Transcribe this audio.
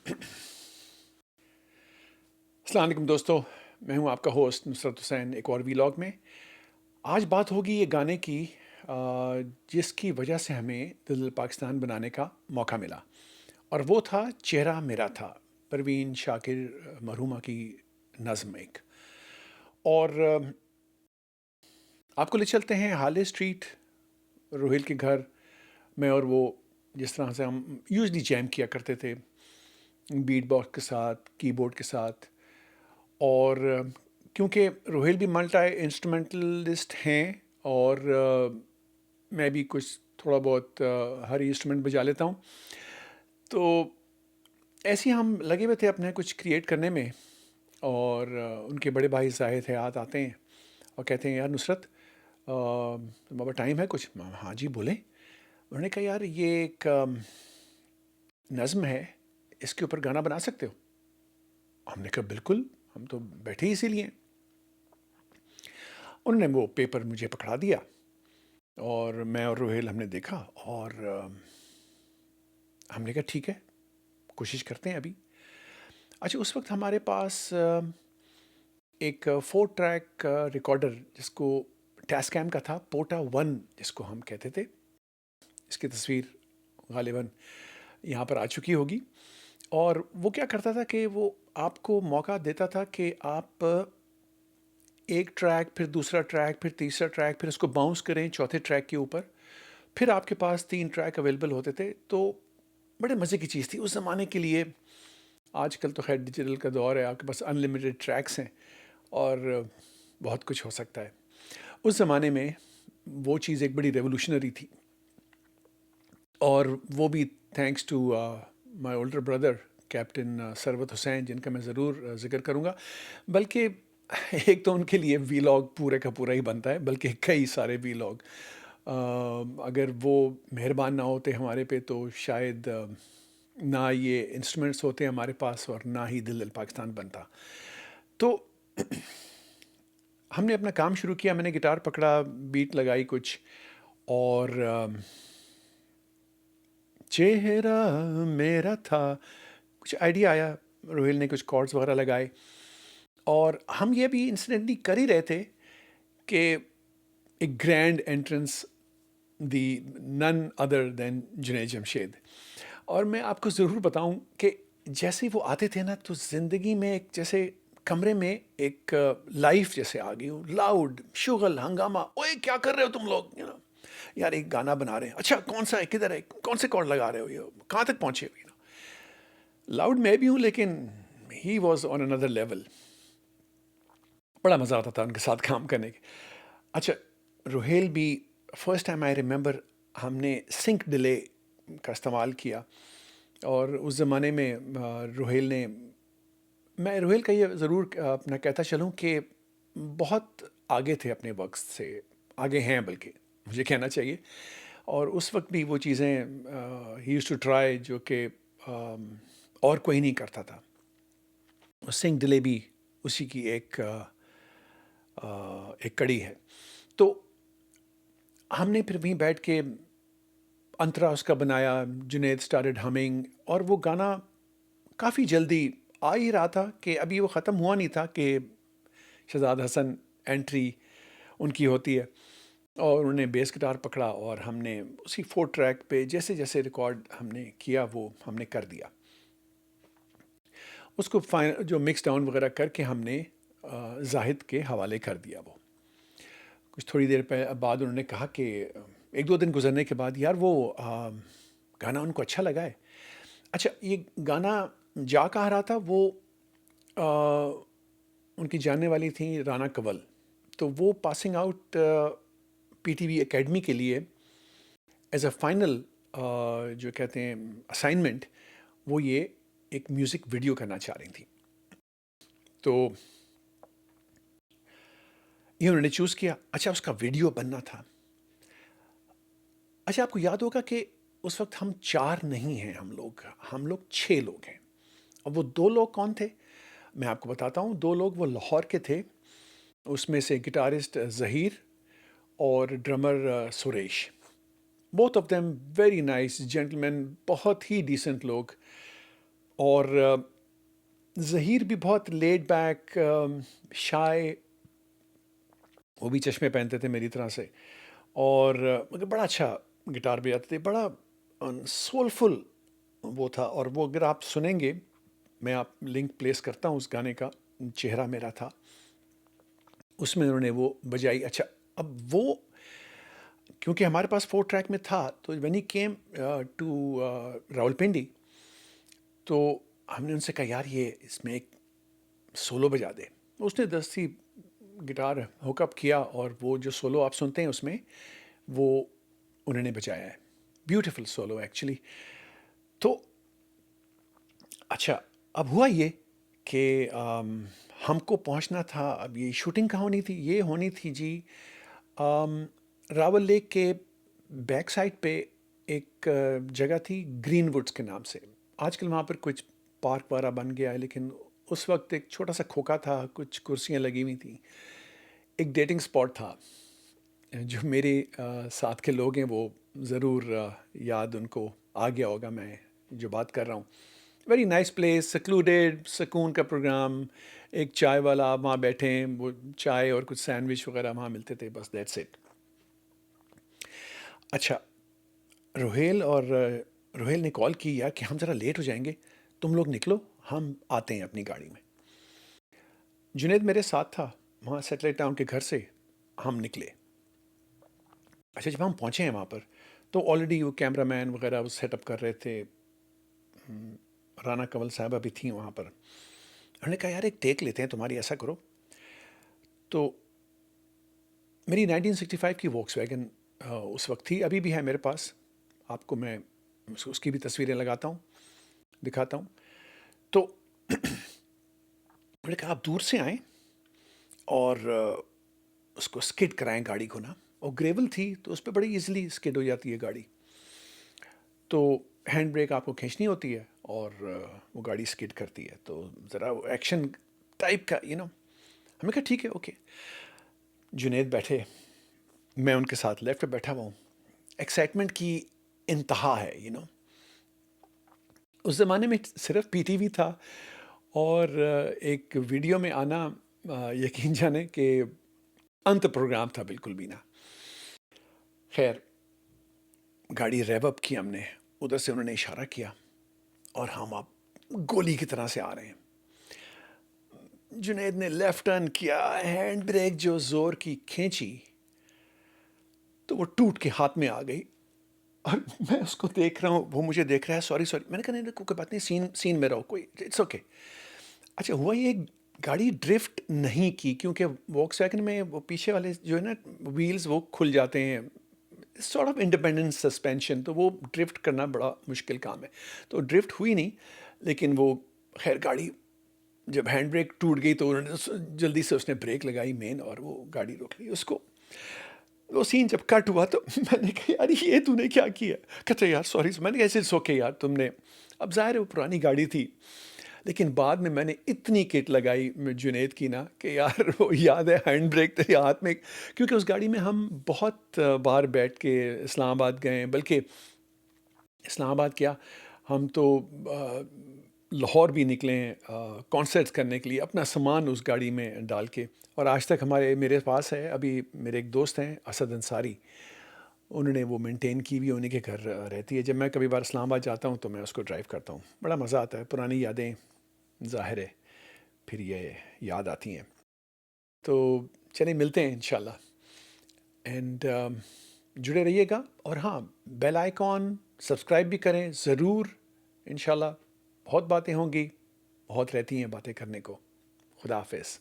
अस्सलाम वालेकुम दोस्तों, मैं हूं आपका होस्ट नुसरत हुसैन एक और वीलॉग में। आज बात होगी ये गाने की जिसकी वजह से हमें दिल पाकिस्तान बनाने का मौका मिला और वो था चेहरा मेरा था, परवीन शाकिर मरहुमा की नज़्म एक। और आपको ले चलते हैं हाले स्ट्रीट, रोहिल के घर में। और वो जिस तरह से हम यूजली जैम किया करते थे बीट बॉक्स के साथ, कीबोर्ड के साथ। और क्योंकि रोहेल भी मल्टी इंस्ट्रूमेंटलिस्ट हैं और मैं भी कुछ थोड़ा बहुत हर इंस्ट्रूमेंट बजा लेता हूँ, तो ऐसे ही हम लगे हुए थे अपने कुछ क्रिएट करने में। और उनके बड़े भाई जाहिद हयात आते हैं और कहते हैं, यार नुसरत, बाबा टाइम है कुछ? हाँ जी बोलें। उन्होंने कहा, यार ये एक नज़्म है, इसके ऊपर गाना बना सकते हो? हमने कहा बिल्कुल, हम तो बैठे ही इसीलिए हैं। उन्होंने वो पेपर मुझे पकड़ा दिया और मैं और रोहेल हमने देखा और हमने कहा ठीक है, कोशिश करते हैं अभी। अच्छा, उस वक्त हमारे पास एक 4 ट्रैक रिकॉर्डर, जिसको टैसकैम का था, पोटा 1 जिसको हम कहते थे। इसकी तस्वीर गालिबन यहाँ पर आ चुकी होगी। और वो क्या करता था कि वो आपको मौका देता था कि आप एक ट्रैक, फिर दूसरा ट्रैक, फिर तीसरा ट्रैक, फिर उसको बाउंस करें चौथे ट्रैक के ऊपर। फिर आपके पास 3 ट्रैक अवेलेबल होते थे। तो बड़े मज़े की चीज़ थी उस ज़माने के लिए। आजकल तो खैर डिजिटल का दौर है, आपके पास अनलिमिटेड ट्रैक्स हैं और बहुत कुछ हो सकता है। उस ज़माने में वो चीज़ एक बड़ी रेवोल्यूशनरी थी। और वो भी thanks to my older brother captain Sarwat Hussain, जिनका मैं ज़रूर ज़िक्र करूँगा। बल्कि एक तो उनके लिए वीलॉग पूरे का पूरा ही बनता है, बल्कि कई सारे वीलॉग। अगर वो मेहरबान ना होते हमारे पे तो शायद ना ये इंस्ट्रूमेंट्स होते हमारे पास और ना ही दिल पाकिस्तान बनता। तो हमने अपना काम शुरू किया, मैंने गिटार पकड़ा, बीट लगाई कुछ, और चेहरा मेरा था, कुछ आइडिया आया, रोहिल ने कुछ कॉर्ड्स वगैरह लगाए और हम ये भी इंसिडेंटली कर ही रहे थे कि एक ग्रैंड एंट्रेंस दी none other than Junaid Jamshed. और मैं आपको ज़रूर बताऊं कि जैसे ही वो आते थे ना, तो ज़िंदगी में एक जैसे कमरे में एक लाइफ जैसे आ गई हो, लाउड शुगल हंगामा, ओए क्या कर रहे हो तुम लोग, यार एक गाना बना रहे हैं, अच्छा कौन सा है, किधर है, कौन से कॉर्ड लगा रहे हो, ये कहाँ तक पहुँचे हो, लाउड मैं भी हूँ, लेकिन he was on another level. बड़ा मज़ा आता था उनके साथ काम करने के। अच्छा, रोहेल भी, फर्स्ट टाइम आई रिमेंबर हमने सिंक डिले का इस्तेमाल किया। और उस ज़माने में रोहेल ने, मैं रोहेल का ये ज़रूर अपना कहता चलूँ कि बहुत आगे थे अपने वक्त से, आगे हैं बल्कि मुझे कहना चाहिए। और उस वक्त भी वो चीज़ें ही यूज्ड टू ट्राई जो कि और कोई नहीं करता था। सिंह डिले भी उसी की एक कड़ी है। तो हमने फिर वहीं बैठ के अंतरा उसका बनाया, जुनैद स्टार्टेड हमिंग, और वो गाना काफ़ी जल्दी आ ही रहा था कि अभी वो ख़त्म हुआ नहीं था कि शहजाद हसन एंट्री उनकी होती है। और उन्होंने बेस गिटार पकड़ा और हमने उसी 4 ट्रैक पे जैसे जैसे रिकॉर्ड हमने किया वो हमने कर दिया। उसको फाइन जो मिक्स डाउन वगैरह करके हमने जाहिद के हवाले कर दिया। वो कुछ थोड़ी देर बाद उन्होंने कहा कि 1-2 दिन गुजरने के बाद, यार वो गाना उनको अच्छा लगा है। अच्छा, ये गाना जा कहाँ रहा था, वो आ, उनकी जानने वाली थी राना कंवल। तो वो पासिंग आउट पीटीवी एकेडमी के लिए एज अ फाइनल जो कहते हैं असाइनमेंट, वो ये एक म्यूज़िक वीडियो करना चाह रही थी। तो ये उन्होंने चूज़ किया। अच्छा, उसका वीडियो बनना था। अच्छा, आपको याद होगा कि उस वक्त हम 4 नहीं हैं, हम लोग 6 लोग हैं। अब वो 2 लोग कौन थे, मैं आपको बताता हूँ। 2 लोग वो लाहौर के थे, उसमें से गिटारिस्ट ज़हीर और drummer Suresh. Both of them very nice gentleman, बहुत ही डिसेंट लोग। और ज़हीर भी बहुत लेड बैक, शाय, वो भी चश्मे पहनते थे मेरी तरह से, और मगर बड़ा अच्छा गिटार बजाते थे, बड़ा सोलफुल वो था। और वो अगर आप सुनेंगे, मैं आप लिंक प्लेस करता हूँ उस गाने का, चेहरा मेरा था, उसमें उन्होंने वो बजाई। अच्छा, अब वो क्योंकि हमारे पास 4 ट्रैक में था, तो when he came to Rawalpindi, तो हमने उनसे कहा यार ये इसमें एक सोलो बजा दे। उसने दस्ती गिटार हुकअप किया और वो जो सोलो आप सुनते हैं उसमें वो उन्होंने बजाया है। Beautiful solo actually. तो अच्छा, अब हुआ ये कि हमको पहुंचना था। अब ये शूटिंग कहाँ होनी थी? ये होनी थी जी रावल लेक के बैक साइड पे एक जगह थी ग्रीनवुड्स के नाम से। आजकल वहाँ पर कुछ पार्क वगैरह बन गया है, लेकिन उस वक्त एक छोटा सा खोखा था, कुछ कुर्सियाँ लगी हुई थी, एक डेटिंग स्पॉट था। जो मेरे साथ के लोग हैं वो ज़रूर याद उनको आ गया होगा मैं जो बात कर रहा हूँ। वेरी नाइस प्लेस, secluded, सुकून का प्रोग्राम, एक चाय वाला, आप वहाँ बैठे हैं, वो चाय और कुछ सैंडविच वगैरह वहाँ मिलते थे, बस दैट्स इट। अच्छा, रोहेल ने कॉल की यार कि हम ज़रा लेट हो जाएंगे, तुम लोग निकलो, हम आते हैं अपनी गाड़ी में। जुनैद मेरे साथ था, वहाँ सेटेलाइट टाउन के घर से हम निकले। अच्छा, जब हम पहुँचे हैं वहाँ पर, तो ऑलरेडी वो कैमरामैन वगैरह वो सेटअप कर रहे थे। राना कंवल साहबा भी थी वहाँ पर। उन्होंने कहा यार एक टेक लेते हैं तुम्हारी, ऐसा करो। तो मेरी 1965 की वॉक्सवैगन उस वक्त थी, अभी भी है मेरे पास, आपको मैं उसकी भी तस्वीरें लगाता हूँ, दिखाता हूँ। तो मैंने कहा आप दूर से आएँ और उसको स्किड कराएं गाड़ी को ना, और ग्रेवल थी तो उस पर बड़ी इजीली स्किड हो जाती है गाड़ी। तो हैंड ब्रेक आपको खींचनी होती है और वो गाड़ी स्किड करती है, तो ज़रा एक्शन टाइप का हमने कहा ठीक है ओके। जुनैद बैठे, मैं उनके साथ लेफ्ट पे बैठा हुआ हूँ। एक्साइटमेंट की इंतहा है उस ज़माने में सिर्फ पीटीवी था, और एक वीडियो में आना, यकीन जाने कि अंत प्रोग्राम था बिल्कुल भी ना। खैर, गाड़ी रेव अप की हमने, उधर से उन्होंने इशारा किया और हम अब गोली की तरह से आ रहे हैं। जुनैद ने लेफ्ट टर्न किया, हैंड ब्रेक जो जोर की खींची तो वो टूट के हाथ में आ गई। और मैं उसको देख रहा हूँ, वो मुझे देख रहा है, सॉरी सॉरी। मैंने कहा नहीं कोई बात नहीं, सीन में रहो, कोई इट्स ओके। अच्छा, हुआ ये गाड़ी ड्रिफ्ट नहीं की, क्योंकि वॉक्सवैगन में वो पीछे वाले जो है ना व्हील्स वो खुल जाते हैं, सॉर्ट ऑफ इंडिपेंडेंट सस्पेंशन, तो वो ड्रिफ्ट करना बड़ा मुश्किल काम है। तो ड्रिफ्ट हुई नहीं, लेकिन वो खैर गाड़ी जब हैंड ब्रेक टूट गई तो उन्होंने जल्दी से उसने ब्रेक लगाई मेन, और वो गाड़ी रोक ली उसको। वो सीन जब कट हुआ तो मैंने कहा यार ये तूने क्या किया? कहते यार सॉरी। मैंने कहा ऐसे सोके यार तुमने, अब ज़ाहिर है वो पुरानी गाड़ी थी, लेकिन बाद में मैंने इतनी किट लगाई जुनैद की ना कि यार वो याद है हैंड ब्रेक तेरे हाथ में, क्योंकि उस गाड़ी में हम बहुत बार बैठ के इस्लामाबाद गए, बल्कि इस्लामाबाद क्या, हम तो लाहौर भी निकले हैं कॉन्सर्ट्स करने के लिए, अपना सामान उस गाड़ी में डाल के। और आज तक मेरे पास है, अभी मेरे एक दोस्त हैं असद अंसारी, उन्होंने वो मेंटेन की भी, उन्हीं के घर रहती है। जब मैं कभी बार इस्लामाबाद जाता हूँ तो मैं उसको ड्राइव करता हूँ, बड़ा मज़ा आता है, पुरानी यादें ज़ाहिर है फिर ये याद आती हैं। तो चलिए मिलते हैं इंशाल्लाह, एंड जुड़े रहिएगा, और हाँ, बेल आइकॉन सब्सक्राइब भी करें ज़रूर। इंशाल्लाह बहुत बातें होंगी, बहुत रहती हैं बातें करने को। खुदा हाफिज़।